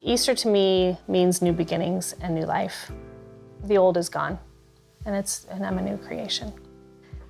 Easter to me means new beginnings and new life. The old is gone, and I'm a new creation.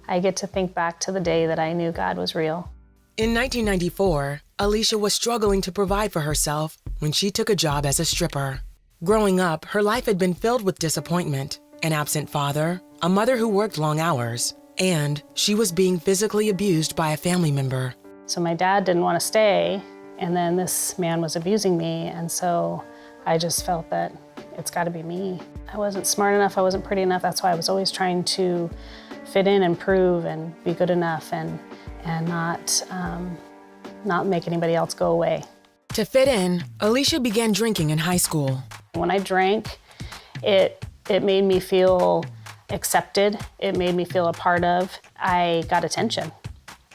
I get to think back to the day that I knew God was real. In 1994, Elisha was struggling to provide for herself when she took a job as a stripper. Growing up, her life had been filled with disappointment, an absent father, a mother who worked long hours, and she was being physically abused by a family member. So my dad didn't want to stay, and then this man was abusing me, and so I just felt that it's got to be me. I wasn't smart enough, I wasn't pretty enough. That's why I was always trying to fit in and prove and be good enough and not make anybody else go away. To fit in, Elisha began drinking in high school. When I drank, it made me feel accepted. It made me feel a part of. I got attention.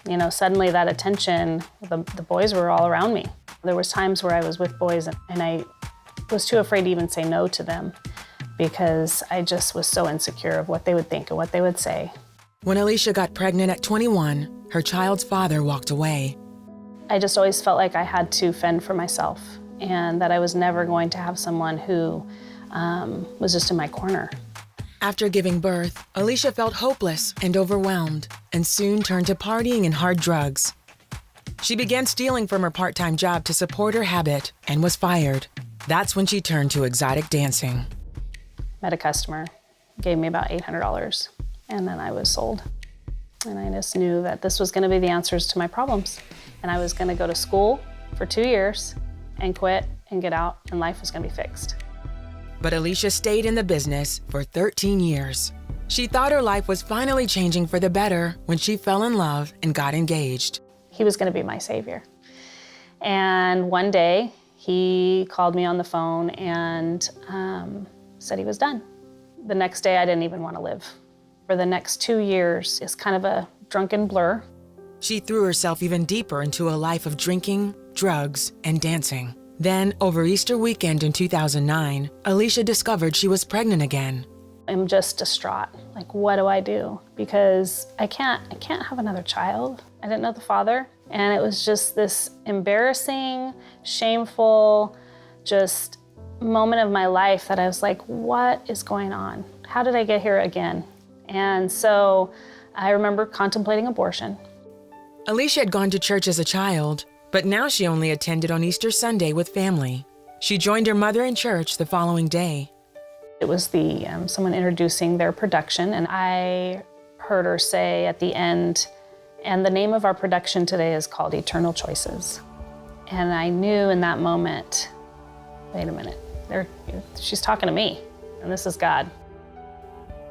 You know, suddenly that attention, the boys were all around me. There was times where I was with boys and I was too afraid to even say no to them because I just was so insecure of what they would think and what they would say. When Elisha got pregnant at 21, her child's father walked away. I just always felt like I had to fend for myself and that I was never going to have someone who was just in my corner. After giving birth, Elisha felt hopeless and overwhelmed and soon turned to partying and hard drugs. She began stealing from her part-time job to support her habit and was fired. That's when she turned to exotic dancing. Met a customer, gave me about $800, and then I was sold. And I just knew that this was going to be the answers to my problems. And I was going to go to school for 2 years and quit and get out, and life was going to be fixed. But Elisha stayed in the business for 13 years. She thought her life was finally changing for the better when she fell in love and got engaged. He was going to be my savior. And one day, he called me on the phone and said he was done. The next day, I didn't even want to live. For the next 2 years, it's kind of a drunken blur. She threw herself even deeper into a life of drinking, drugs, and dancing. Then, over Easter weekend in 2009, Elisha discovered she was pregnant again. I'm just distraught. Like, what do I do? Because I can't have another child. I didn't know the father. And it was just this embarrassing, shameful, just moment of my life that I was like, what is going on? How did I get here again? And so I remember contemplating abortion. Elisha had gone to church as a child, but now she only attended on Easter Sunday with family. She joined her mother in church the following day. It was someone introducing their production, and I heard her say at the end, and the name of our production today is called Eternal Choices. And I knew in that moment, wait a minute, she's talking to me, and this is God.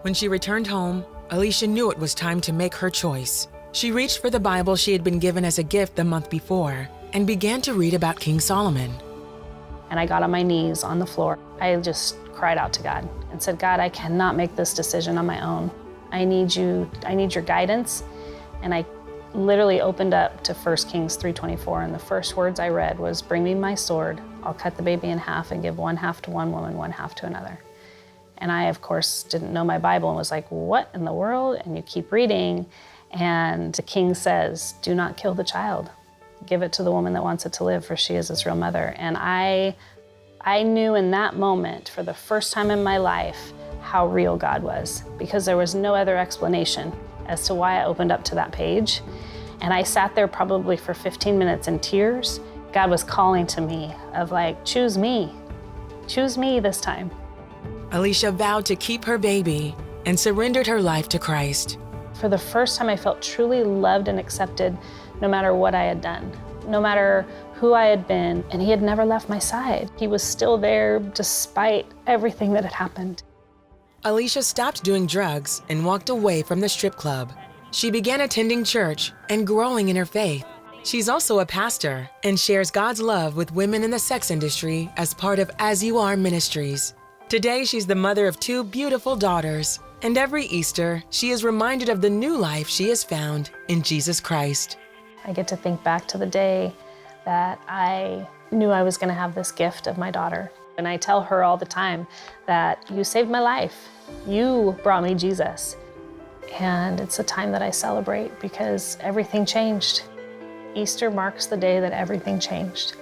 When she returned home, Elisha knew it was time to make her choice. She reached for the Bible she had been given as a gift the month before and began to read about King Solomon. And I got on my knees on the floor. I just cried out to God and said, God, I cannot make this decision on my own. I need your guidance. And I literally opened up to 1 Kings 3:24, and the first words I read was, bring me my sword, I'll cut the baby in half and give one half to one woman, one half to another. And I, of course, didn't know my Bible and was like, what in the world? And you keep reading, and the king says, do not kill the child. Give it to the woman that wants it to live, for she is its real mother. And I knew in that moment, for the first time in my life, how real God was, because there was no other explanation as to why I opened up to that page. And I sat there probably for 15 minutes in tears. God was calling to me of like, choose me this time. Elisha vowed to keep her baby and surrendered her life to Christ. For the first time, I felt truly loved and accepted no matter what I had done, no matter who I had been, and he had never left my side. He was still there despite everything that had happened. Elisha stopped doing drugs and walked away from the strip club. She began attending church and growing in her faith. She's also a pastor and shares God's love with women in the sex industry as part of As You Are Ministries. Today, she's the mother of 2 beautiful daughters, and every Easter, she is reminded of the new life she has found in Jesus Christ. I get to think back to the day that I knew I was going to have this gift of my daughter. And I tell her all the time that you saved my life. You brought me Jesus. And it's a time that I celebrate because everything changed. Easter marks the day that everything changed.